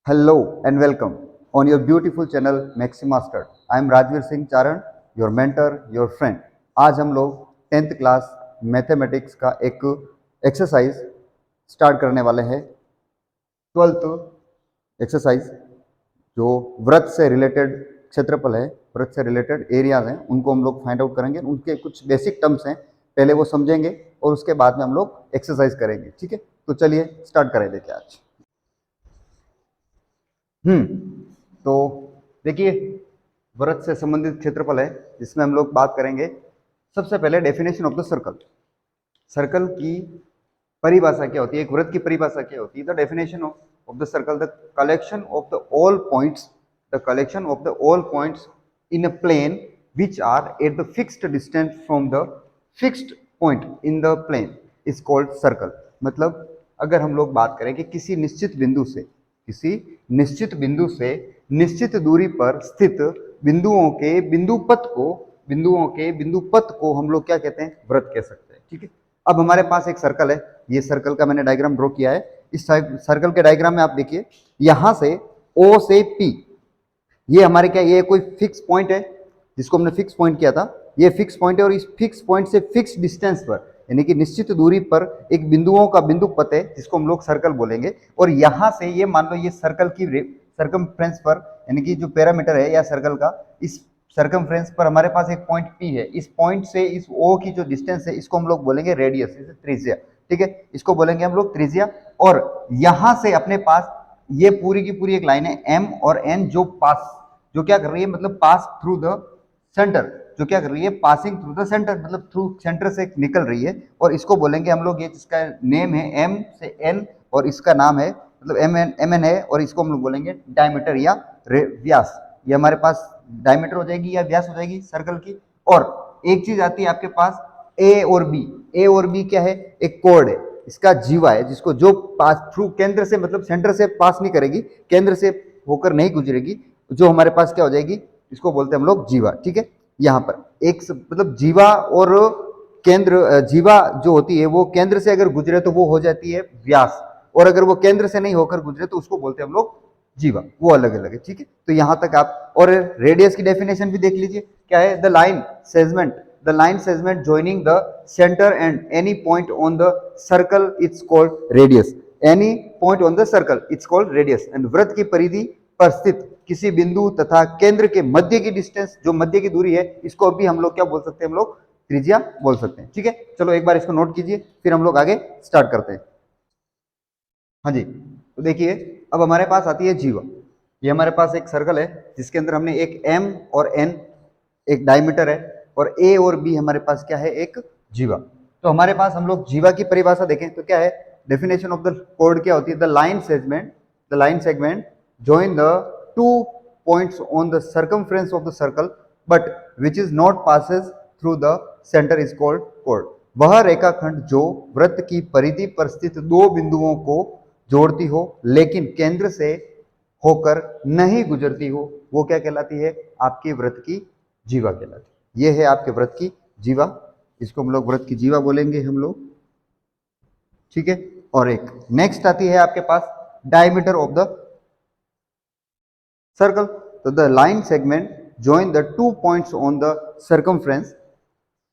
Hello and welcome on your beautiful channel Maximaster. I am Rajveer Singh Charan, your mentor, your friend. आज हम लोग 10th class mathematics का एक exercise start करने वाले हैं। 12th एक्सरसाइज जो वृत्त से रिलेटेड क्षेत्रफल है, वृत्त से रिलेटेड एरियाज हैं, उनको हम लोग फाइंड आउट करेंगे। उनके कुछ बेसिक टर्म्स हैं, पहले वो समझेंगे और उसके बाद में हम लोग एक्सरसाइज करेंगे। ठीक है, तो चलिए स्टार्ट करें। देखिए आज तो देखिए वृत्त से संबंधित क्षेत्रफल है जिसमें हम लोग बात करेंगे। सबसे पहले definition of the circle. Circle की परिभाषा क्या होती है, एक वृत्त की परिभाषा क्या होती है? The definition of the circle, the collection of the all points, the collection of the all points in a plane which are at the fixed distance from the fixed point in the plane is called circle. मतलब अगर हम लोग बात करें कि किसी निश्चित बिंदु से निश्चित दूरी पर स्थित बिंदुओं के बिंदुपथ को हम लोग क्या कहते हैं? वृत्त कह सकते हैं। ठीक है, अब हमारे पास एक सर्कल है, ये सर्कल का मैंने डायग्राम ड्रॉ किया है। इस सर्कल के डायग्राम में आप देखिए, यहां से O से P, ये हमारे क्या, ये कोई फिक्स पॉइंट है जिसको हमने फिक्स पॉइंट किया था। ये फिक्स पॉइंट है और इस फिक्स पॉइंट से फिक्स डिस्टेंस पर, यानी कि निश्चित दूरी पर एक बिंदुओं का बिंदु पथ है जिसको हम लोग सर्कल बोलेंगे। और यहां से ये मान लो ये सर्कल की सर्कमफ्रेंस पर, यानी कि जो पैरामीटर है या सर्कल का, इस सर्कमफ्रेंस पर हमारे पास एक पॉइंट P है। इस पॉइंट से इस O की जो डिस्टेंस है इसको हम लोग बोलेंगे रेडियस, इसे त्रिज्या। ठीक है, इसको बोलेंगे हम लोग त्रिज्या। और यहां से अपने पास ये पूरी की पूरी एक लाइन है M और N जो क्या कर रही है, मतलब पास थ्रू द सेंटर, जो क्या कर रही है, पासिंग थ्रू द सेंटर, मतलब थ्रू सेंटर से निकल रही है। और इसको बोलेंगे हम लोग, ये जिसका नेम है M से N और इसका नाम है मतलब एम एन है, और इसको हम लोग बोलेंगे डायमीटर या व्यास। ये हमारे पास डायमीटर हो जाएगी या व्यास हो जाएगी सर्कल की। और एक चीज आती है आपके पास ए और बी क्या है? एक कोड है, इसका जीवा है, जिसको जो पास थ्रू केंद्र से, मतलब सेंटर से पास नहीं करेगी, केंद्र से होकर नहीं गुजरेगी, जो हमारे पास क्या हो जाएगी, इसको बोलते हैं हम लोग जीवा। ठीक है, यहाँ पर एक मतलब जीवा और केंद्र, जीवा जो होती है वो केंद्र से अगर गुजरे तो वो हो जाती है व्यास, और अगर वो केंद्र से नहीं होकर गुजरे तो उसको बोलते हैं हम लोग जीवा। वो अलग अलग है। ठीक है, तो यहां तक आप, और रेडियस की डेफिनेशन भी देख लीजिए, क्या है? The line segment joining the center and any point on the circle it's called radius. Any point on the circle it's called radius. And वृत्त की परिधि पर स्थित किसी बिंदु तथा केंद्र के मध्य की डिस्टेंस, जो मध्य की दूरी है, इसको भी हम लोग क्या बोल सकते हैं? हम लोग त्रिज्या बोल सकते हैं। ठीक है, चलो एक बार इसको नोट कीजिए, फिर हम लोग आगे स्टार्ट करते हैं। हाँ जी, तो देखिए अब हमारे पास आती है जीवा। ये हमारे पास एक सर्कल है जिसके अंदर हमने एक M और N, एक डायमीटर है, और A और B हमारे पास क्या है? एक जीवा। तो हमारे पास हम लोग जीवा की परिभाषा देखें तो क्या है? डेफिनेशन ऑफ द कोड क्या होती है? The line segment join the two points on the circumference of the circle but which is not passes through the center is called chord. वह रेखाखंड जो वृत्त की परिधि पर स्थित दो बिंदुओं को जोड़ती हो लेकिन केंद्र से होकर नहीं गुजरती हो, वो क्या कहलाती है? आपकी वृत्त की जीवा कहलाती है। ये है आपके वृत्त की जीवा, इसको हम लोग वृत्त की जीवा बोलेंगे हम लोग। ठीक है, और एक नेक्स्ट आती है आपके पास डायमीटर ऑफ द सर्कल। तो the line segment join the 2 points on the circumference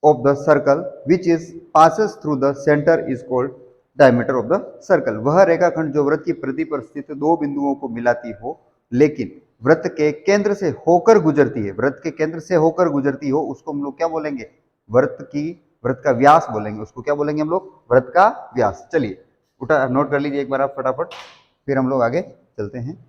of the circle which is passes through the center is called diameter of the circle. वह रेखाखंड जो वृत्त की परिधि पर स्थित दो बिंदुओं को मिलाती हो लेकिन वृत्त के केंद्र से होकर गुजरती है, वृत्त के केंद्र से होकर गुजरती हो, उसको हम लोग क्या बोलेंगे? वृत्त का व्यास बोलेंगे। उसको क्या बोलेंगे हम लोग? वृत्त का व्यास। चलिए उठा नोट कर लीजिए एक बार आप फटाफट, फिर हम लोग आगे चलते हैं।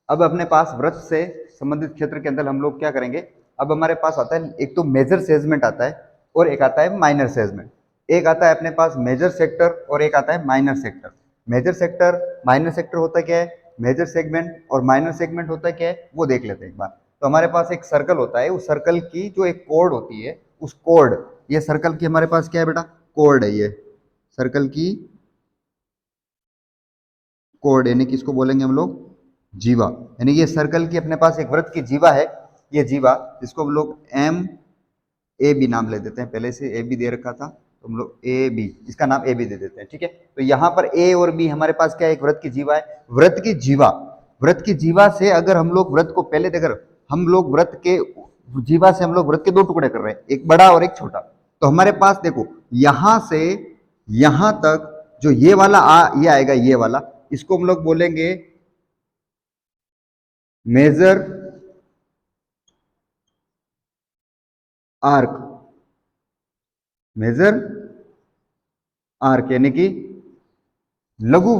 अब अपने पास वृत्त से संबंधित क्षेत्र के अंदर हम लोग क्या करेंगे? अब हमारे पास आता है, एक तो मेजर सेगमेंट आता है और एक आता है माइनर सेगमेंट। एक आता है अपने पास मेजर सेक्टर और एक आता है minor sector. Major sector, minor sector होता क्या है? मेजर सेगमेंट और माइनर सेगमेंट होता क्या है वो देख लेते हैं एक बार। तो हमारे पास एक सर्कल होता है, उस सर्कल की जो एक कोड होती है, उस कोड, ये सर्कल की हमारे पास क्या है बेटा? कोड है। ये सर्कल की कोड, यानी कि इसको बोलेंगे हम लोग जीवा। यानी ये सर्कल की अपने पास एक वृत्त की जीवा है, ये जीवा, जिसको हम लोग M A B नाम ले देते हैं, पहले से A B दे रखा था तो हम लोग ए बी, इसका नाम ए बी दे देते हैं, ठीक है। तो यहाँ पर ए और बी हमारे पास क्या है, एक वृत्त की जीवा है। वृत्त की जीवा से अगर हम लोग वृत्त को पहले देखकर हम लोग वृत्त के जीवा से हम लोग वृत्त के दो टुकड़े कर रहे हैं, एक बड़ा और एक छोटा। तो हमारे पास देखो यहां से यहां तक जो ये वाला ये आएगा, ये वाला, इसको हम लोग बोलेंगे मेजर आर्क। मेजर आर्क यानी कि लघु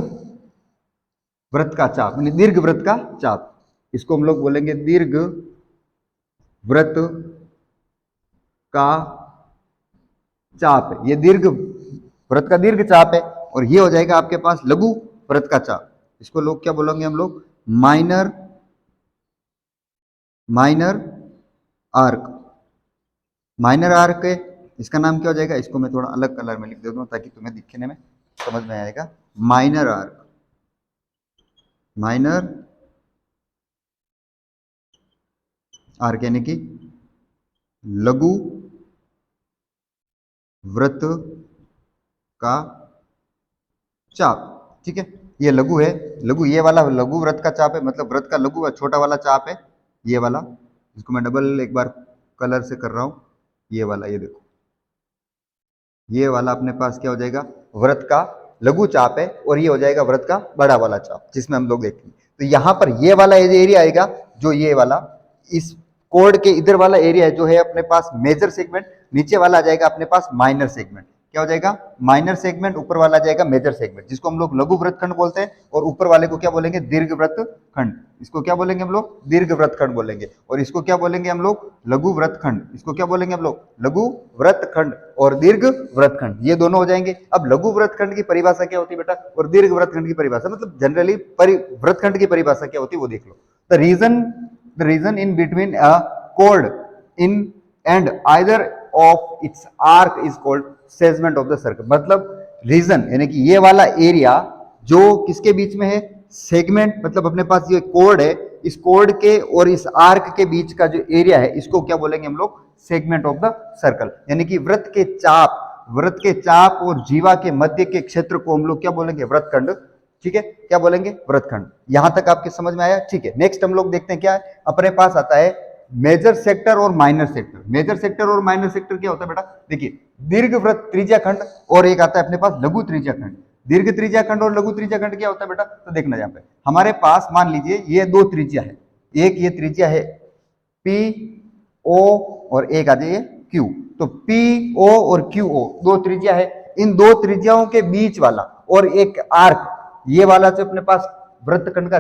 वृत्त का चाप, यानी दीर्घ वृत्त का चाप। इसको हम लोग बोलेंगे दीर्घ वृत्त का चाप। ये दीर्घ वृत्त का दीर्घ चाप है, और ये हो जाएगा आपके पास लघु वृत्त का चाप। इसको लोग क्या बोलेंगे, हम लोग माइनर आर्क। माइनर आर्क है, इसका नाम क्या हो जाएगा, इसको मैं थोड़ा अलग कलर में लिख देता हूं ताकि तुम्हें दिखने में समझ में आएगा। माइनर आर्क, माइनर आर्क यानी कि लघु वृत्त का चाप, ठीक है। ये लघु है, लघु, ये वाला लघु वृत्त का चाप है, मतलब वृत्त का लघु छोटा वाला चाप है ये वाला। इसको मैं डबल एक बार कलर से कर रहा हूं, ये वाला, ये देखो, ये वाला अपने पास क्या हो जाएगा, वृत्त का लघु चाप है, और ये हो जाएगा वृत्त का बड़ा वाला चाप, जिसमें हम लोग देखेंगे। तो यहां पर ये वाला एरिया आएगा, जो ये वाला इस कोड के इधर वाला एरिया जो है अपने पास मेजर सेगमेंट, नीचे वाला आ जाएगा अपने पास माइनर सेगमेंट। क्या हो जाएगा, माइनर सेगमेंट, ऊपर वाला जाएगा मेजर सेगमेंट, जिसको हम लोग लघु वृत्त खंड बोलते हैं, और ऊपर वाले को क्या बोलेंगे, दीर्घ वृत्त खंड। इसको क्या बोलेंगे हम लोग, दीर्घ वृत्त खंड बोलेंगे, और इसको क्या बोलेंगे हम लोग, लघु वृत्त खंड। इसको क्या बोलेंगे हम लोग, लघु वृत्त खंड और दीर्घ वृत्त खंड, ये दोनों हो जाएंगे। अब लघु वृत्त खंड की परिभाषा क्या होती है बेटा, और दीर्घ वृत्त खंड की परिभाषा, मतलब जनरली वृत्त खंड की परिभाषा क्या होती है वो देख लो। The region in between a chord in and either of its arc is called segment of the circle। मतलब रीजन यानी कि ये वाला एरिया जो किसके बीच में है, सेगमेंट, मतलब अपने पास ये कोड है, इस कोड के और इस आर्क के बीच का जो एरिया है, इसको क्या बोलेंगे हम लोग, सेगमेंट ऑफ द सर्कल। यानी कि वृत्त के चाप और जीवा के मध्य के क्षेत्र को हम लोग क्या बोलेंगे, वृत्तखंड, ठीक है। क्या बोलेंगे, वृत्तखंड। यहां तक आपके समझ में आया, ठीक है। नेक्स्ट हम लोग देखते हैं क्या है, अपने पास आता है मेजर सेक्टर और माइनर सेक्टर। मेजर सेक्टर और माइनर सेक्टर क्या होता है बेटा, देखिए, दीर्घ वृत्त त्रिज्या खंड, और एक आता है अपने पास लघु त्रिज्या खंड। दीर्घ त्रिज्या खंड और लघु त्रिज्या खंड क्या होता है बेटा, तो देखना यहाँ पे हमारे पास मान लीजिए ये दो त्रिज्या है, एक ये त्रिज्या है पी ओ, और एक आ जाइए क्यू। तो पी ओ और क्यू ओ दो त्रिज्या है, इन दो त्रिज्याओं के बीच वाला और एक आर्क, ये वाला जो अपने पास वृत्तखंड का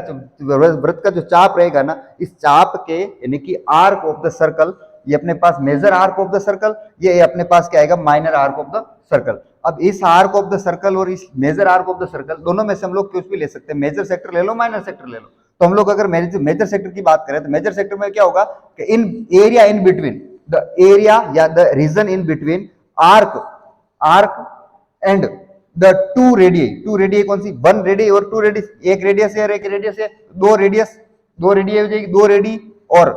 वृत्त का जो चाप रहेगा ना, इस चाप के यानी कि आर्क ऑफ द सर्कल, ये अपने पास major arc of the circle, ये अपने पास क्या आएगा, minor arc of the circle. अब इस आर्क ऑफ द सर्कल और इस major arc of the circle दोनों में से हम लोग कुछ भी ले सकते हैं, मेजर सेक्टर ले लो, माइनर सेक्टर ले लो। तो हम लोग अगर मेजर सेक्टर की बात करें तो मेजर सेक्टर में क्या होगा कि in area in between the area या the region in between arc and the two radii कौन सी, वन रेडियई और टू रेडियस, एक रेडियस है और एक रेडियस है, दो रेडियई हो जाएगी, दो रेडी, और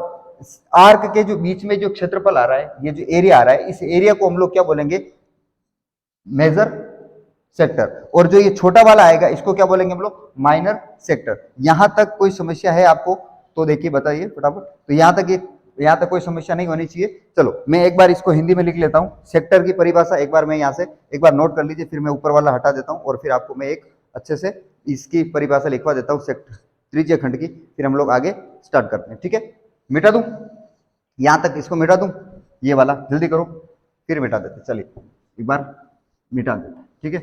आर्क के जो बीच में जो क्षेत्रफल आ रहा है, ये जो एरिया आ रहा है, इस एरिया को हम लोग क्या बोलेंगे, मेजर सेक्टर। और जो ये छोटा वाला आएगा इसको क्या बोलेंगे हम लोग, माइनर सेक्टर। यहां तक कोई समस्या है आपको तो देखिए बताइए फटाफट। तो यहां तक कोई समस्या नहीं होनी चाहिए। चलो मैं एक बार इसको हिंदी में लिख लेता हूं, सेक्टर की परिभाषा एक बार मैं यहां से एक बार नोट कर लीजिए, फिर मैं ऊपर वाला हटा देता हूं और फिर आपको मैं एक अच्छे से इसकी परिभाषा लिखवा देता हूं सेक्टर त्रिज्य खंड की, फिर हम लोग आगे स्टार्ट करते हैं, ठीक है। मिटा दूं, यहां तक इसको मिटा दूं, ये वाला जल्दी करो, फिर मिटा देते, चलिए एक बार मिटा देते, ठीक है।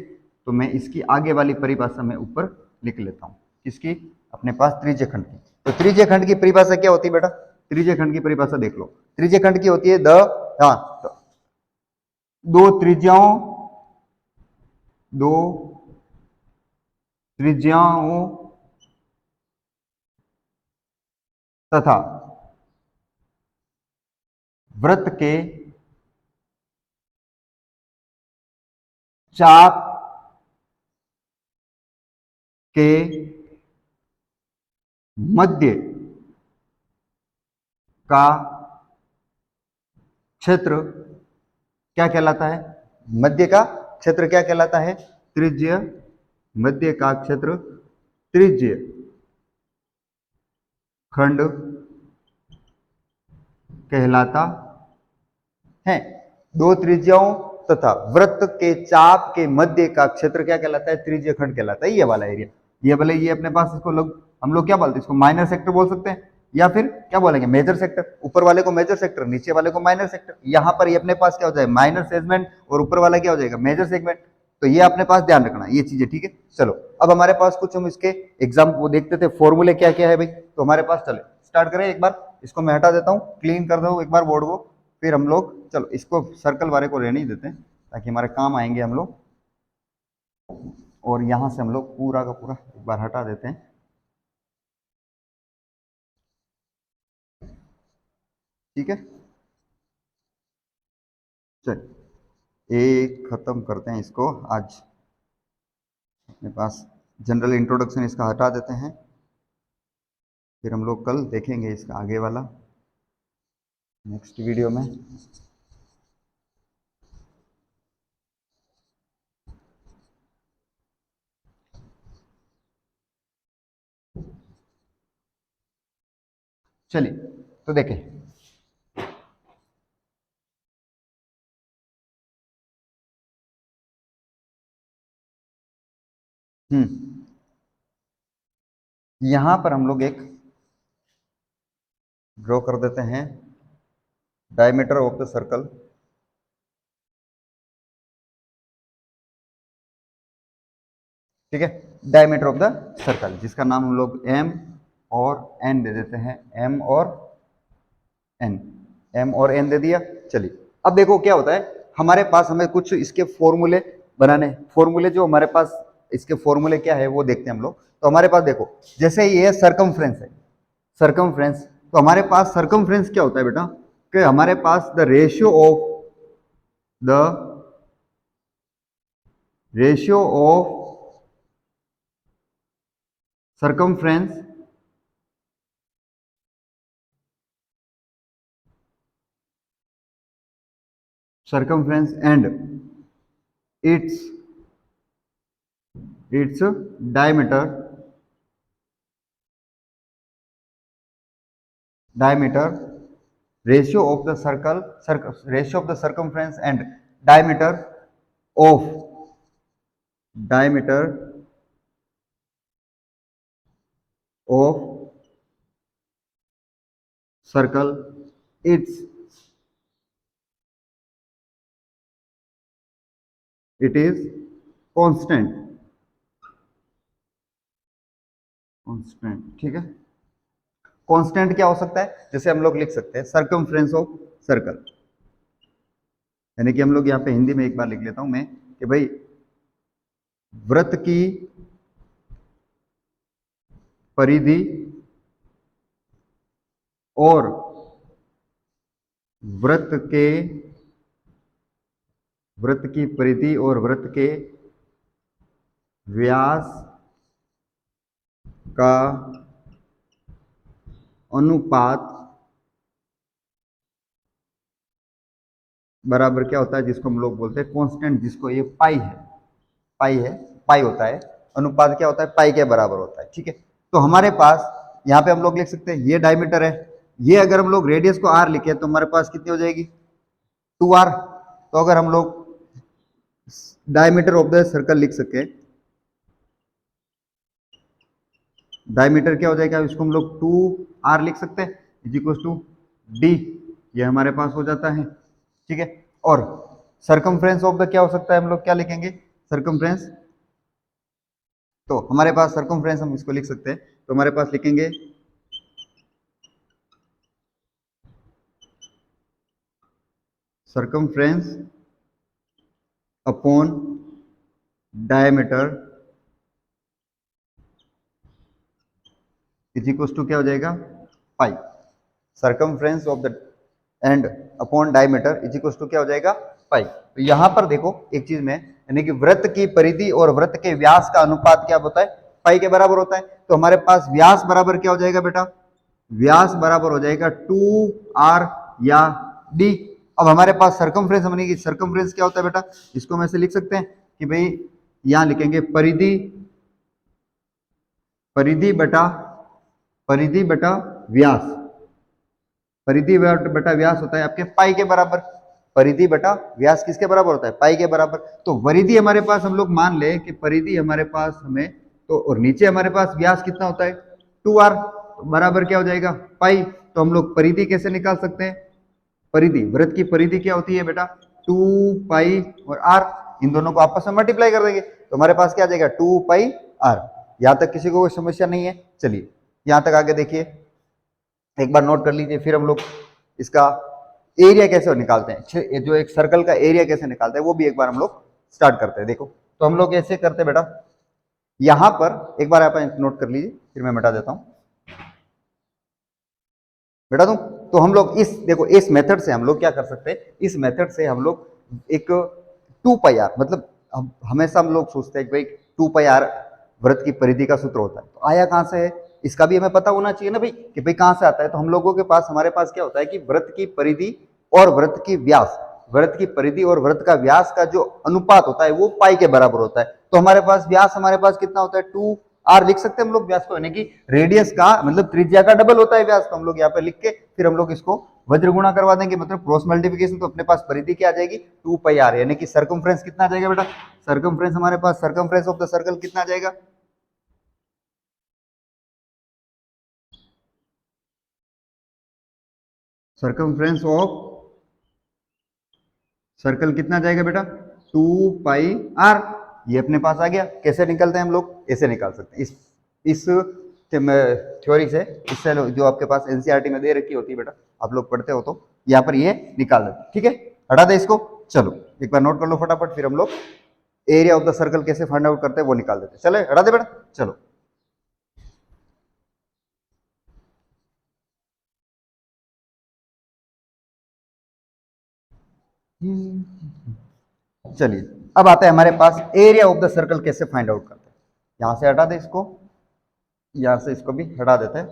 तो मैं इसकी आगे वाली परिभाषा में ऊपर लिख लेता हूं, किसकी, अपने पास त्रिज्य खंड की। तो त्रिज्य खंड की परिभाषा क्या होती है बेटा, त्रिज्य खंड की परिभाषा देख लो, त्रिज्य खंड की होती है दो त्रिज्याओं तथा वृत्त के चाप के मध्य का क्षेत्र क्या कहलाता है, मध्य का क्षेत्र क्या कहलाता है? त्रिज्य। मध्य का क्षेत्र त्रिज्य खंड कहलाता है। दो त्रिज्याओं तथा वृत्त के चाप के मध्य का क्षेत्र क्या कहलाता है? त्रिज्य खंड कहलाता है। ये वाला एरिया, ये वाले, ये अपने पास इसको हम लोग क्या बोलते हैं? इसको माइनर सेक्टर बोल सकते हैं, या फिर क्या बोलेंगे? Major sector. ऊपर वाले को मेजर सेक्टर, नीचे वाले को माइनर सेक्टर। यहाँ पर ये अपने पास क्या हो जाएगा? माइनर सेगमेंट, और ऊपर वाला क्या हो जाएगा? Major segment. तो ये अपने पास ध्यान रखना ये चीजें, ठीक है। चलो अब हमारे पास कुछ हम इसके एग्जाम वो देखते थे, फॉर्मूले क्या क्या है भाई। तो हमारे पास चले स्टार्ट करें। एक बार इसको मैं हटा देता हूँ, क्लीन कर दो एक बार बोर्ड को, फिर हम लोग चलो इसको सर्कल वाले को रहने ही देते हैं ताकि हमारे काम आएंगे हम लोग। और यहां से हम लोग पूरा का पूरा एक बार हटा देते हैं, ठीक है। चलिए एक खत्म करते हैं इसको आज। अपने पास जनरल इंट्रोडक्शन इसका हटा देते हैं, फिर हम लोग कल देखेंगे इसका आगे वाला नेक्स्ट वीडियो में। चलिए तो देखें, यहां पर हम लोग एक ड्रॉ कर देते हैं डायमीटर ऑफ द सर्कल। ठीक है, डायमीटर ऑफ द सर्कल, जिसका नाम हम लोग एम और एन दे देते हैं। एम और एन, एम और एन दे दिया। चलिए अब देखो क्या होता है, हमारे पास हमें कुछ इसके फॉर्मूले बनाने। फॉर्मूले जो हमारे पास इसके फॉर्मूले क्या है वो देखते हैं हम लोग। तो हमारे पास देखो, जैसे ये सर्कमफ्रेंस है, सर्कमफ्रेंस, तो हमारे पास सर्कमफ्रेंस क्या होता है बेटा? कि हमारे पास the ratio of circumference and its diameter ratio of the ratio of the circumference and diameter of circle, it is constant। ठीक है, कांस्टेंट क्या हो सकता है? जैसे हम लोग लिख सकते हैं सर्कमफ्रेंस ऑफ सर्कल, यानी कि हम लोग यहाँ पे हिंदी में एक बार लिख लेता हूं मैं कि भाई वृत्त की परिधि और वृत्त की परिधि और वृत्त के व्यास का अनुपात बराबर क्या होता है? जिसको हम लोग बोलते हैं कांस्टेंट, जिसको ये पाई है, पाई होता है। अनुपात क्या होता है? पाई के बराबर होता है। ठीक है, तो हमारे पास यहाँ पे हम लोग लिख सकते हैं ये डायमीटर है, ये अगर हम लोग रेडियस को आर लिखे तो हमारे पास कितनी हो जाएगी? 2r। तो अगर हम लोग डायमीटर ऑफ द सर्कल लिख सके, डायमीटर क्या हो जाएगा? इसको हम लोग 2r लिख सकते हैं, इज इक्वल टू d, ये हमारे पास हो जाता है। ठीक है, और सर्कमफ्रेंस ऑफ द क्या हो सकता है? हम लोग क्या लिखेंगे? सर्कमफ्रेंस, तो हमारे पास सर्कमफ्रेंस हम इसको लिख सकते हैं, तो हमारे पास लिखेंगे circumference upon diameter is equal to क्या हो जाएगा? Pi. Circumference of the and upon diameter is equal to क्या हो जाएगा? पाई। तो यहां पर देखो एक चीज में, यानी कि वृत्त की परिधि और वृत्त के व्यास का अनुपात क्या होता है? पाई के बराबर होता है। तो हमारे पास व्यास बराबर क्या हो जाएगा बेटा? व्यास बराबर हो जाएगा 2r या d। अब हमारे पास सर्कमफ्रेंस बनेगी। सर्कमफ्रेंस क्या होता है बेटा, इसको हम ऐसे लिख सकते हैं कि भाई यहां लिखेंगे परिधि, परिधि बटा, परिधि बटा व्यास। परिधि बटा व्यास होता है आपके पाई के बराबर। परिधि बटा व्यास किसके बराबर होता है, पाई के बराबर। तो परिधि हमारे पास हम लोग मान ले कि परिधि हमारे पास हमें तो, और नीचे हमारे पास व्यास कितना होता है 2r, तो बराबर क्या हो जाएगा पाई। तो हम लोग परिधि कैसे निकाल सकते हैं, परिधि, वृत्त की परिधि क्या होती है बेटा 2 पाई और r, इन दोनों को आपस में मल्टीप्लाई कर देंगे तो हमारे पास क्या आ जाएगा 2 पाई r। यहां तक किसी को कोई समस्या नहीं है। चलिए यहां तक आगे देखिए, एक बार नोट कर लीजिए। फिर हम लोग इसका एरिया कैसे निकालते हैं, जो एक सर्कल का एरिया कैसे निकालते हैं वो भी एक बार हम लोग स्टार्ट करते हैं। देखो तो हम लोग ऐसे करते हैं बेटा, यहां पर एक बार आप नोट कर लीजिए, फिर मैं मिटा देता हूं बेटा तुम। तो हम लोग इस देखो इस मेथड से हम लोग क्या कर सकते हैं, इस मेथड से हम लोग एक 2 पाई आर, मतलब हमेशा हम लोग सोचते हैं कि भाई 2 पाई आर वृत्त की परिधि का सूत्र होता है, तो आया कहां से है इसका भी हमें पता होना चाहिए ना भाई कि भाई कहां से आता है। तो हम लोगों के पास, हमारे पास क्या होता है कि वृत्त की परिधि और वृत्त की व्यास, वृत्त की परिधि और वृत्त का व्यास का जो अनुपात होता है वो पाई के बराबर होता है। तो हमारे पास व्यास हमारे पास कितना होता है 2r लिख सकते हैं हम लोग व्यास को, यानी कि रेडियस का मतलब त्रिज्या का डबल होता है व्यास। तो हम लोग यहाँ पे लिख के फिर हम लोग इसको वज्र गुणा करवा देंगे, मतलब क्रॉस मल्टीप्लिकेशन। तो अपने पास परिधि क्या आ जाएगी 2 पाई आर, यानी कि सर्कमफ्रेंस कितना आ जाएगा बेटा, सर्कमफ्रेंस हमारे पास, सर्कमफ्रेंस ऑफ द सर्कल कितना आ जाएगा, सर्कमफ्रेंस ऑफ सर्कल कितना जाएगा बेटा 2 पाई आर। ये अपने पास आ गया। कैसे निकलते हैं हम लोग, ऐसे निकाल सकते हैं इस थ्योरी से, इससे जो आपके पास एनसीईआरटी में दे रखी होती है बेटा, आप लोग पढ़ते हो तो यहाँ पर ये निकाल देते। ठीक है, हटा दे इसको। चलो एक बार नोट कर लो फटाफट, फिर हम लोग एरिया ऑफ द सर्कल कैसे फाइंड आउट करते हैं वो निकाल देते। चले हटा दे बेटा, चलो। चलिए अब आता है हमारे पास एरिया ऑफ द सर्कल कैसे फाइंड आउट करते हैं। यहां से हटा दे इसको, यहां से इसको भी हटा देते हैं।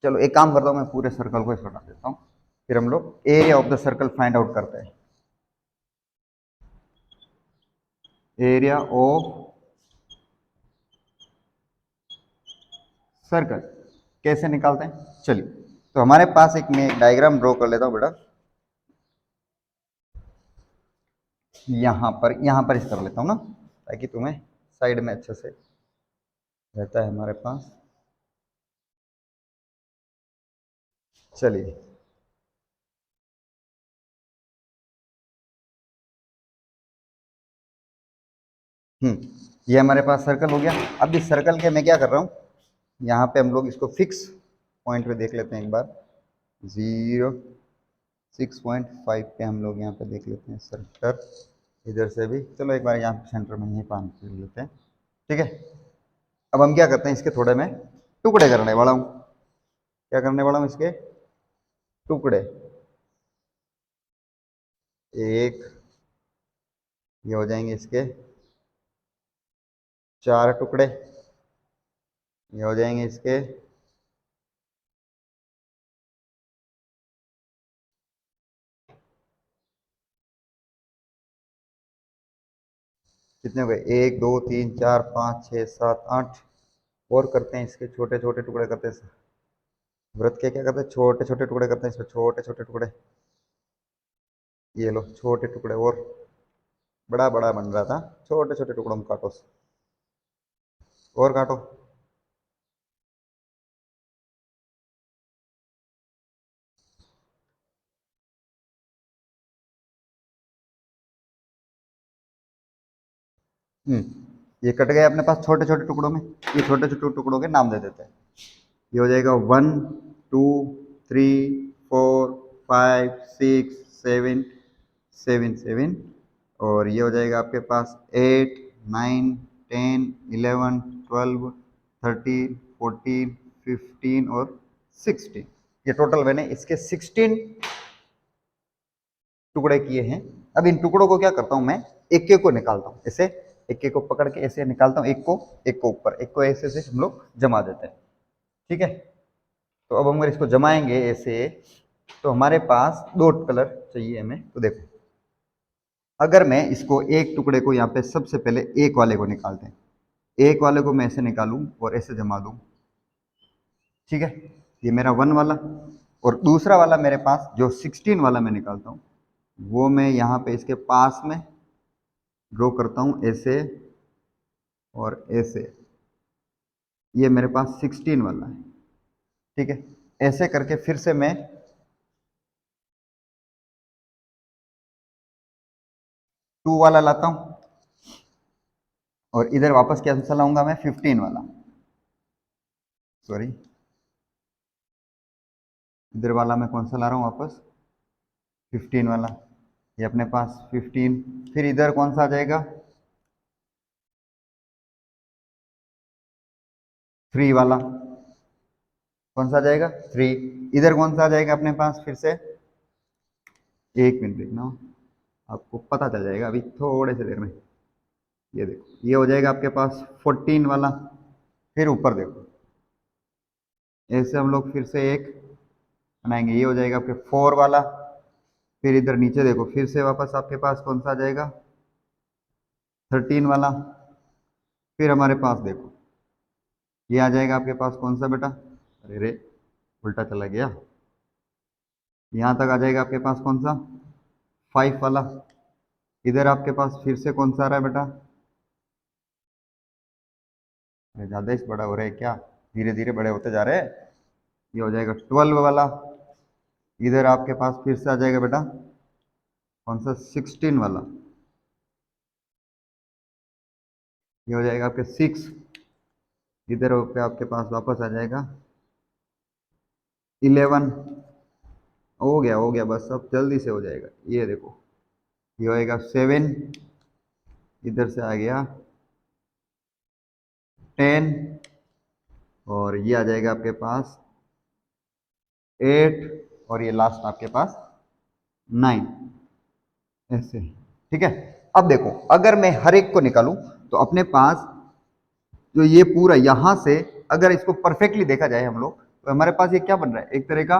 चलो एक काम करता हूं, मैं पूरे सर्कल को हटा देता हूं, फिर हम लोग area of the circle find out करते हैं। एरिया ऑफ सर्कल कैसे निकालते हैं, चलिए। तो हमारे पास एक, मैं डायग्राम ड्रॉ कर लेता हूं बेटा, यहां पर इस कर लेता हूं ना, ताकि तुम्हें साइड में अच्छे से रहता है हमारे पास। चलिए ये हमारे पास सर्कल हो गया। अब इस सर्कल के मैं क्या कर रहा हूँ, यहाँ पे हम लोग इसको फिक्स पॉइंट पे देख लेते हैं एक बार, 0.6.5 पे हम लोग यहाँ पे देख लेते हैं सेंटर। इधर से भी चलो एक बार यहाँ सेंटर में यहीं पान कर लेते हैं। ठीक है, अब हम क्या करते हैं, इसके थोड़े में टुकड़े करने वाला हूँ। क्या करने वाला हूँ, इसके टुकड़े, एक, ये हो जाएंगे इसके 4 टुकड़े, ये हो जाएंगे इसके कितने हो गए, 1 2 3 4 5 6 7 8। और करते हैं इसके छोटे छोटे टुकड़े करते हैं, व्रत के क्या करते हैं छोटे छोटे टुकड़े करते हैं, इसमें छोटे छोटे टुकड़े, ये लो छोटे टुकड़े, और बड़ा बड़ा बन रहा था, छोटे छोटे टुकड़ों में काटो, और काटो। ये कट गए अपने पास छोटे छोटे टुकड़ों में। ये छोटे छोटे टुकड़ों के नाम दे देते हैं। ये हो जाएगा 1 2 3 4 5 6 7 7 7, और ये हो जाएगा आपके पास 8 9 10 11 12 13 14 15 और 16। ये टोटल मैंने इसके 16 टुकड़े किए हैं। अब इन टुकड़ों को क्या करता हूं मैं, एक एक को निकालता हूं, ऐसे एक एक को पकड़ के ऐसे निकालता हूं, एक को ऊपर, एक को ऐसे हम लोग जमा देते हैं। ठीक है, तो अब हम अगर इसको जमाएंगे ऐसे, तो हमारे पास दो कलर चाहिए हमें। तो देखो, अगर मैं इसको एक टुकड़े को यहाँ पे सबसे पहले एक वाले को निकालते हैं, एक वाले को मैं ऐसे निकालूं और ऐसे जमा दूं, ठीक है, ये मेरा 1 वाला। और दूसरा वाला मेरे पास जो 16 वाला मैं निकालता हूँ, वो मैं यहाँ पे इसके पास में ड्रॉ करता हूँ ऐसे और ऐसे। ये मेरे पास 16 वाला है, ठीक है। ऐसे करके फिर से मैं 2 वाला लाता हूँ और इधर वापस क्या सा लाऊंगा मैं, 15 वाला, सॉरी, इधर वाला मैं कौन सा ला रहा हूँ वापस, 15 वाला। ये अपने पास 15, फिर इधर कौन सा आ जाएगा, 3 वाला, कौन सा आ जाएगा, 3। इधर कौन सा आ जाएगा अपने पास फिर से, एक मिनट देखना, आपको पता चल जाएगा अभी थोड़े से देर में। ये देखो, ये हो जाएगा आपके पास 14 वाला। फिर ऊपर देखो, ऐसे हम लोग फिर से एक बनाएंगे, ये हो जाएगा आपके 4 वाला। फिर इधर नीचे देखो, फिर से वापस आपके पास कौन सा आ जाएगा, 13 वाला। फिर हमारे पास देखो, ये आ जाएगा आपके पास कौन सा बेटा, अरे रे उल्टा चला गया, यहाँ तक आ जाएगा आपके पास कौन सा, 5 वाला। इधर आपके पास फिर से कौन सा आ रहा है बेटा, ज़्यादा ही बड़ा हो रहा है क्या, धीरे धीरे बड़े होते जा रहे हैं। ये हो जाएगा 12 वाला। इधर आपके पास फिर से आ जाएगा बेटा कौन सा, 16 वाला। ये हो जाएगा आपके 6। इधर पे आपके पास वापस आ जाएगा 11। हो गया बस, अब जल्दी से हो जाएगा। ये देखो, ये होएगा 7, इधर से आ गया 10, और ये आ जाएगा आपके पास 8, और ये लास्ट आपके पास 9, ऐसे, ठीक है। अब देखो, अगर मैं हर एक को निकालूं तो अपने पास जो ये पूरा यहां से, अगर इसको परफेक्टली देखा जाए हम लोग, तो हमारे पास ये क्या बन रहा है, एक तरह का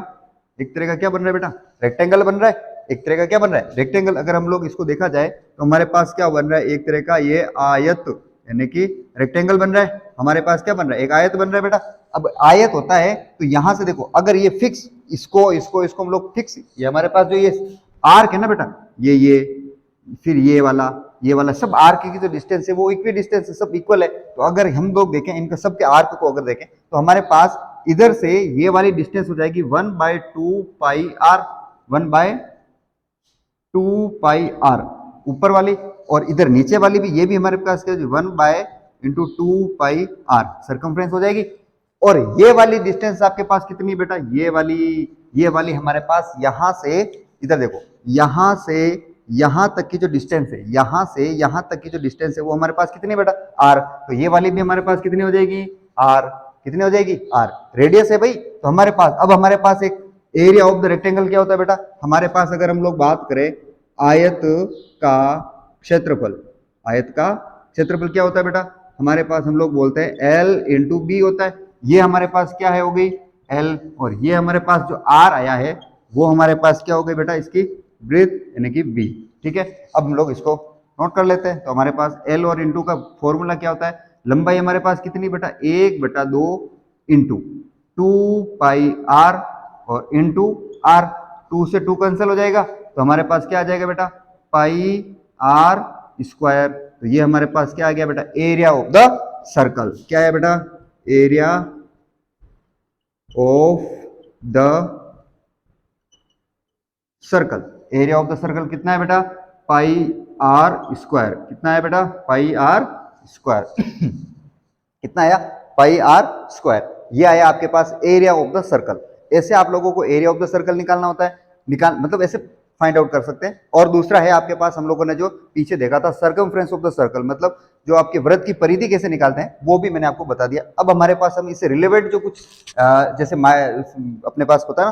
क्या बन रहा है बेटा, रेक्टेंगल बन रहा है। एक तरह का क्या बन रहा है, रेक्टेंगल। अगर हम लोग इसको देखा जाए तो हमारे पास क्या बन रहा है, एक तरह का ये आयत, यानी कि रेक्टेंगल बन रहा है। हमारे पास क्या बन रहा है, एक आयत बन रहा है बेटा। अब आयत होता है तो यहां से देखो, अगर ये फिक्स, इसको इसको इसको हम लोग फिक्स, ये हमारे पास जो ये आर्क है ना बेटा, ये फिर ये वाला सब आर्क की जो डिस्टेंस है वो इक्वी डिस्टेंस है, सब इक्वल है। तो अगर हम लोग देखें इनका सबके आर्क को अगर देखें तो हमारे पास इधर से ये वाली डिस्टेंस हो जाएगी 1/2 पाई आर, 1/2 पाई आर ऊपर वाली, और इधर नीचे वाली भी, ये भी हमारे पास क्या, 1/2 पाई आर सरकमफ्रेंस हो जाएगी। और ये वाली डिस्टेंस आपके पास कितनी बेटा, ये वाली हमारे पास यहां से, इधर देखो, यहां से यहां तक की जो डिस्टेंस है, यहां से यहां तक की जो डिस्टेंस है वो हमारे पास कितनी बेटा, आर। तो ये वाली भी हमारे पास कितनी हो जाएगी, आर। कितनी हो जाएगी, आर। रेडियस है भाई। तो हमारे पास, अब हमारे पास एक एरिया ऑफ द रेक्टेंगल क्या होता है बेटा, हमारे पास अगर हम लोग बात करें आयत का क्षेत्रफल, आयत का क्षेत्रफल क्या होता है बेटा, हमारे पास हम लोग बोलते हैं L इंटू बी होता है। ये हमारे पास क्या है, हो गई L, और ये हमारे पास जो R आया है वो हमारे पास क्या हो गई बेटा, इसकी ब्रेथ यानी कि बी, ठीक है। अब हम लोग इसको नोट कर लेते हैं। तो हमारे पास L और इंटू का फॉर्मूला क्या होता है, लंबाई हमारे पास कितनी बेटा, 1/2 इंटू 2 पाई आर और इंटू आर, 2 से 2 कैंसिल हो जाएगा। तो हमारे पास क्या आ जाएगा बेटा, पाई आर स्क्वायर। तो ये हमारे पास क्या आ गया बेटा, एरिया ऑफ द सर्कल। क्या है बेटा, area of the circle. Area of the circle कितना है बेटा, पाई आर स्क्वायर। कितना है बेटा, पाई आर स्क्वायर। कितना आया, पाई आर स्क्वायर। ये आया आपके पास एरिया ऑफ द सर्कल। ऐसे आप लोगों को एरिया ऑफ द सर्कल निकालना होता है, मतलब ऐसे फाइंड आउट कर सकते हैं। और दूसरा है आपके पास, हम लोगों ने जो पीछे देखा था, सर्कमफ्रेंस ऑफ द सर्कल, मतलब जो आपके वृत्त की परिधि कैसे निकालते हैं वो भी मैंने आपको बता दिया। अब हमारे पास हम इससे रिलेवेंट जो कुछ जैसे अपने पास होता है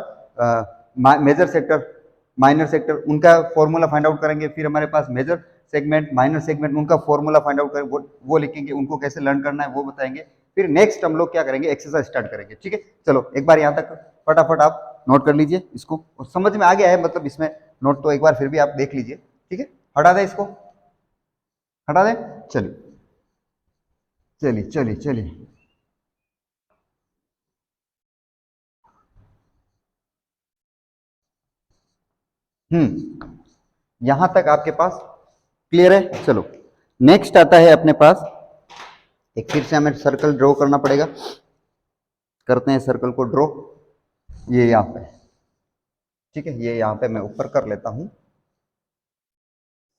ना, मेजर सेक्टर, माइनर सेक्टर, उनका फॉर्मूला फाइंड आउट करेंगे। फिर हमारे पास मेजर सेगमेंट, माइनर सेगमेंट, उनका फॉर्मूला फाइंड आउट करेंगे, वो लिखेंगे, उनको कैसे लर्न करना है वो बताएंगे। फिर नेक्स्ट हम लोग क्या करेंगे, एक्सरसाइज स्टार्ट करेंगे। ठीक है, चलो एक बार यहाँ तक फटाफट आप नोट कर लीजिए इसको, और समझ में आ गया है मतलब इसमें नोट तो एक बार फिर भी आप देख लीजिए। ठीक है, हटा दें इसको, हटा दें, चलिए चलिए चलिए चलिए। यहां तक आपके पास क्लियर है। चलो नेक्स्ट आता है अपने पास, एक फिर से हमें सर्कल ड्रॉ करना पड़ेगा। करते हैं सर्कल को ड्रॉ, ये यहाँ पे, ठीक है, ये यहाँ पे मैं ऊपर कर लेता हूं।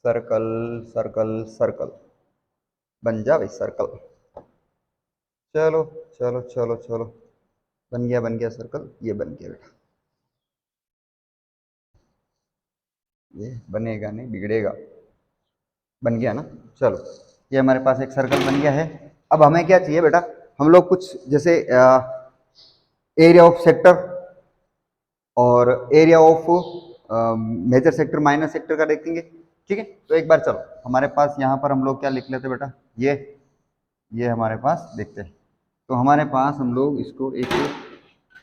सर्कल सर्कल सर्कल बन जा भाई सर्कल। चलो चलो चलो चलो, बन गया सर्कल, ये बन गया बेटा, ये बनेगा नहीं बिगड़ेगा, बन गया ना। चलो ये हमारे पास एक सर्कल बन गया है। अब हमें क्या चाहिए बेटा, हम लोग कुछ जैसे एरिया ऑफ सेक्टर और area of major sector minor sector का देखेंगे। ठीक है, तो एक बार चलो हमारे पास यहाँ पर हम लोग क्या लिख लेते बेटा, ये हमारे पास देखते हैं। तो हमारे पास हम लोग इसको एक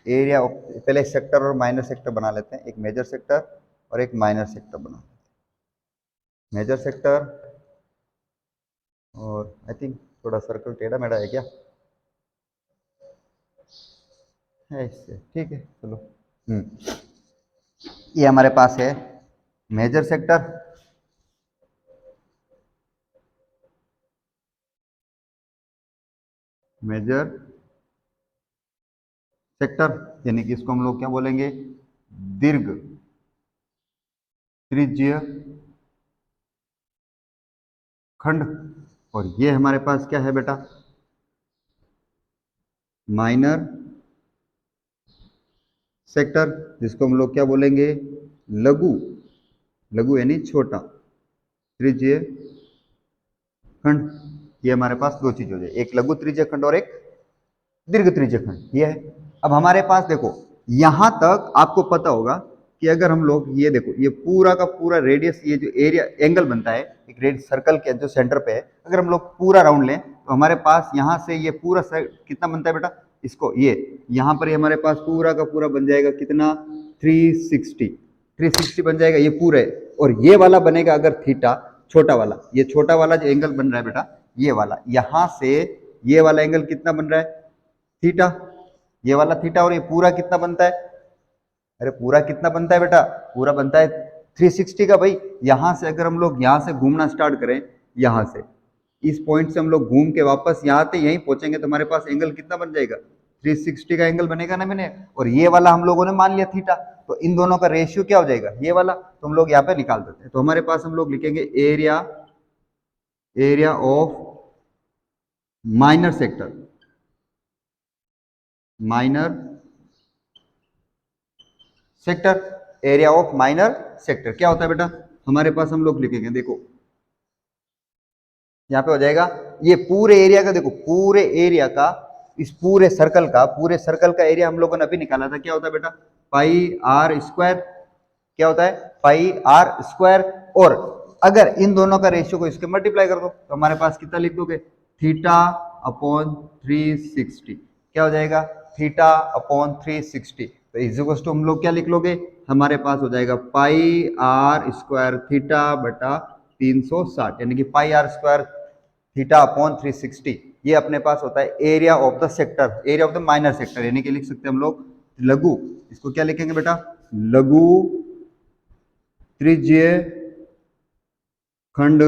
एरिया ऑफ, पहले सेक्टर और माइनर सेक्टर बना लेते हैं, एक मेजर सेक्टर और एक माइनर सेक्टर बना लेते हैं। मेजर सेक्टर, और आई थिंक थोड़ा सर्कल टेढ़ा मेढ़ा है क्या, है इससे, ठीक है चलो। ये हमारे पास है मेजर सेक्टर, मेजर सेक्टर यानी कि इसको हम लोग क्या बोलेंगे, दीर्घ त्रिज्यीय खंड। और ये हमारे पास क्या है बेटा, माइनर सेक्टर, जिसको हम लोग क्या बोलेंगे, लघु, लघु यानी छोटा त्रिज्यीय खंड। ये हमारे पास दो चीज हो जाए, एक लघु त्रिज्यीय खंड और एक दीर्घ त्रिज्यीय खंड, ये है। अब हमारे पास देखो यहां तक आपको पता होगा कि अगर हम लोग ये देखो, ये पूरा का पूरा रेडियस, ये जो एरिया एंगल बनता है एक रेड सर्कल के जो सेंटर पे है, अगर हम लोग पूरा राउंड लें तो हमारे पास यहां से ये पूरा कितना बनता है बेटा, इसको ये यहां पर हमारे पास पूरा का पूरा बन जाएगा कितना, 360, 360 बन जाएगा ये पूरे। और ये वाला बनेगा अगर थीटा, छोटा वाला, ये छोटा वाला जो एंगल बन रहा है बेटा, ये वाला यहां से ये वाला एंगल कितना बन रहा है, थीटा, ये वाला थीटा। और ये पूरा कितना बनता है, अरे पूरा कितना बनता है बेटा, पूरा बनता है 360 का भाई। यहां से अगर हम लोग यहां से घूमना स्टार्ट करें, यहां से इस पॉइंट से हम लोग घूम के वापस यहाँ आते यहीं पहुंचेंगे तो हमारे पास एंगल कितना बन जाएगा, 360 का एंगल बनेगा ना मैंने। और ये वाला हम लोगों ने मान लिया थीटा, तो इन दोनों का रेशियो क्या हो जाएगा, ये वाला, तो हम लोग यहाँ पे निकाल देते हैं। तो हमारे पास हम लोग लिखेंगे area, area of minor sector, minor sector, area of minor sector क्या होता है बेटा, हमारे पास हम लोग लिखेंगे, देखो यहां पे हो जाएगा ये पूरे एरिया का, देखो पूरे एरिया का, इस पूरे सर्कल का, पूरे सर्कल का एरिया हम लोगों ने अभी निकाला था, क्या होता है बेटा, पाई आर स्क्वायर, क्या होता है, पाई आर स्क्वायर। और अगर इन दोनों का रेशियो को इसके मल्टीप्लाई कर दो तो हमारे पास कितना लिख दोगे, थीटा अपॉन 360, क्या हो जाएगा, थीटा अपॉन 360। तो इज टू हम लोग क्या लिख लोगे, हमारे पास हो जाएगा पाई आर स्क्वायर थीटा बटा 360, यानी कि पाई आर स्क्वायर थीटा अपॉन 360। ये अपने पास होता है area of the sector, area of the minor sector, यानी कि लिख सकते हैं हम लोग लघु, इसको क्या लिखेंगे बेटा, लघु त्रिज्यीय खंड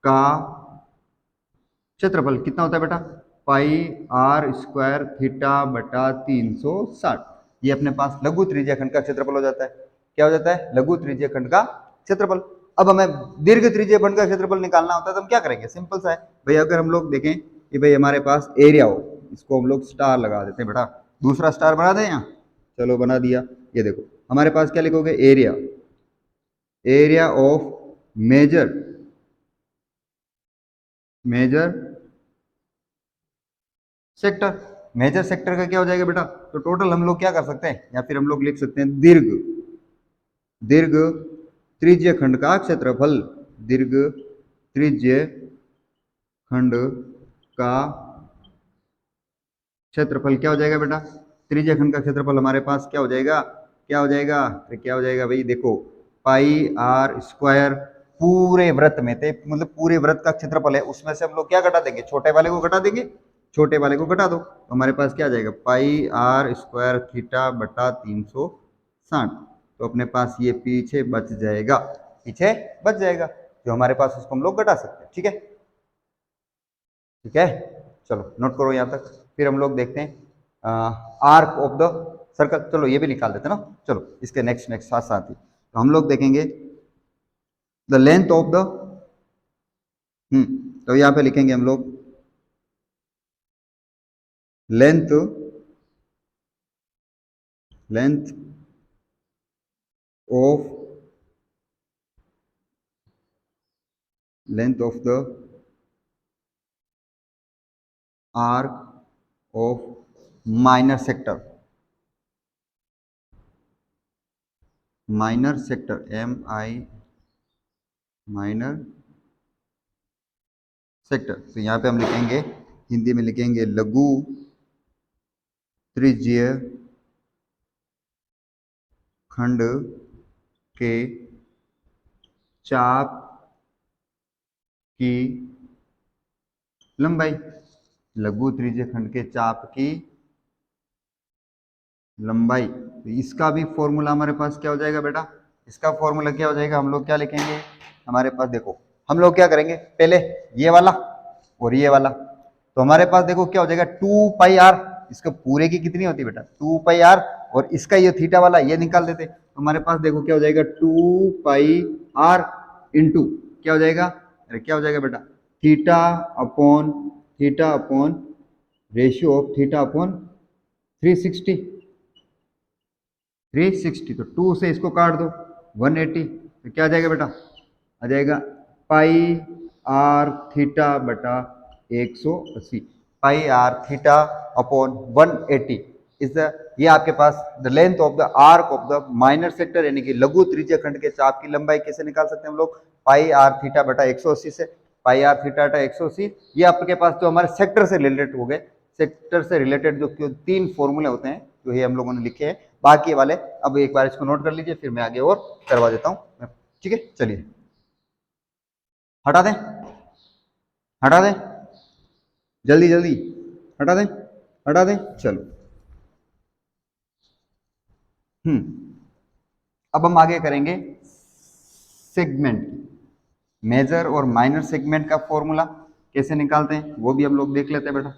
का क्षेत्रफल कितना होता है बेटा, पाई आर स्क्वायर थीटा बटा 360। ये अपने पास लघु त्रिज्यीय खंड का क्षेत्रफल हो जाता है, क्या हो जाता है, लघु त्रिज्यीय खंड का क्षेत्रफल। अब हमें दीर्घ त्रिज्यीय खंड का क्षेत्रफल निकालना होता है तो हम क्या करेंगे, सिंपल सा है भाई, अगर हम लोग देखें कि भाई हमारे पास एरिया हो, इसको हम लोग स्टार लगा देते हैं बेटा, दूसरा स्टार बना दें यहाँ, चलो बना दिया। ये देखो हमारे पास क्या लिखोगे, area, area of major, major sector, major sector का क्या हो जाएगा बेटा, तो टोटल हम लोग क्या कर सकते हैं, या फिर हम लोग लिख सकते हैं दीर्घ, दीर्घ त्रिज्यीय खंड का क्षेत्रफल, दीर्घ त्रिज्यीय खंड का क्षेत्रफल क्या हो जाएगा बेटा, त्रिज्या खंड का क्षेत्रफल हमारे पास क्या हो जाएगा, क्या हो जाएगा, अरे क्या हो जाएगा भाई, देखो पाई आर स्क्वायर पूरे वृत्त में थे, मतलब पूरे वृत्त का क्षेत्रफल है, उसमें से हम लोग क्या घटा देंगे, छोटे वाले को घटा देंगे, छोटे वाले को घटा दो तो हमारे पास क्या आ जाएगा, पाई आर स्क्वायर थीटा बटा 360। तो अपने पास ये पीछे बच जाएगा, पीछे बच जाएगा, जो हमारे पास उसको हम लोग घटा सकते हैं। ठीक है, ठीक है, चलो नोट करो यहाँ तक। फिर हम लोग देखते हैं आर्क ऑफ द सर्कल, चलो ये भी निकाल देते हैं ना, चलो इसके नेक्स्ट नेक्स्ट साथ साथ ही तो हम लोग देखेंगे द लेंथ ऑफ द, तो यहाँ पे लिखेंगे हम लोग length, length of, length of the arc of minor sector, minor sector M I minor sector, तो यहाँ पे हम लिखेंगे हिंदी में लिखेंगे लघु त्रिज्यीय खंड के चाप की लंबाई, लघु त्रिज्यीय खंड के चाप की लंबाई, तो इसका भी फॉर्मूला हमारे पास क्या हो जाएगा बेटा, इसका फॉर्मूला क्या हो जाएगा, हम लोग क्या लिखेंगे, हमारे पास देखो हम लोग क्या करेंगे, पहले ये वाला और ये वाला, तो हमारे पास देखो क्या हो जाएगा 2 पाई आर, इसके पूरे की कितनी होती है बेटा 2 पाई आर, और इसका ये थीटा वाला ये निकाल देते, तो हमारे पास देखो क्या हो जाएगा 2 पाई आर इंटू क्या हो जाएगा, अरे क्या हो जाएगा बेटा theta upon ratio of theta upon 360, 360, तो 2 से इसको काट दो 180, तो क्या आ जाएगा बेटा, आ जाएगा पाई आर थीटा बटा 180, pi r theta upon 180 is the, ये आपके पास the length of the arc of the minor sector, यानी कि लघु त्रिज्यीय खंड के चाप की लंबाई कैसे निकाल सकते हैं हम लोग, पाई आर थीटा बटा 180 से, पाई आर थीटा बटा 180, ये आपके पास जो हमारे सेक्टर से रिलेटेड हो गए, सेक्टर से रिलेटेड जो 3 फॉर्मूले होते हैं जो ये हम लोगों ने लिखे हैं, बाकी वाले अब एक बार इसको नोट कर लीजिए, फिर मैं आगे और करवा देता हूँ। ठीक है, चलिए हटा दें, हटा दें, जल्दी जल्दी हटा दें, हटा दें, चलो। अब हम आगे करेंगे सेगमेंट, मेजर और माइनर सेगमेंट का फॉर्मूला कैसे निकालते हैं वो भी हम लोग देख लेते हैं बेटा।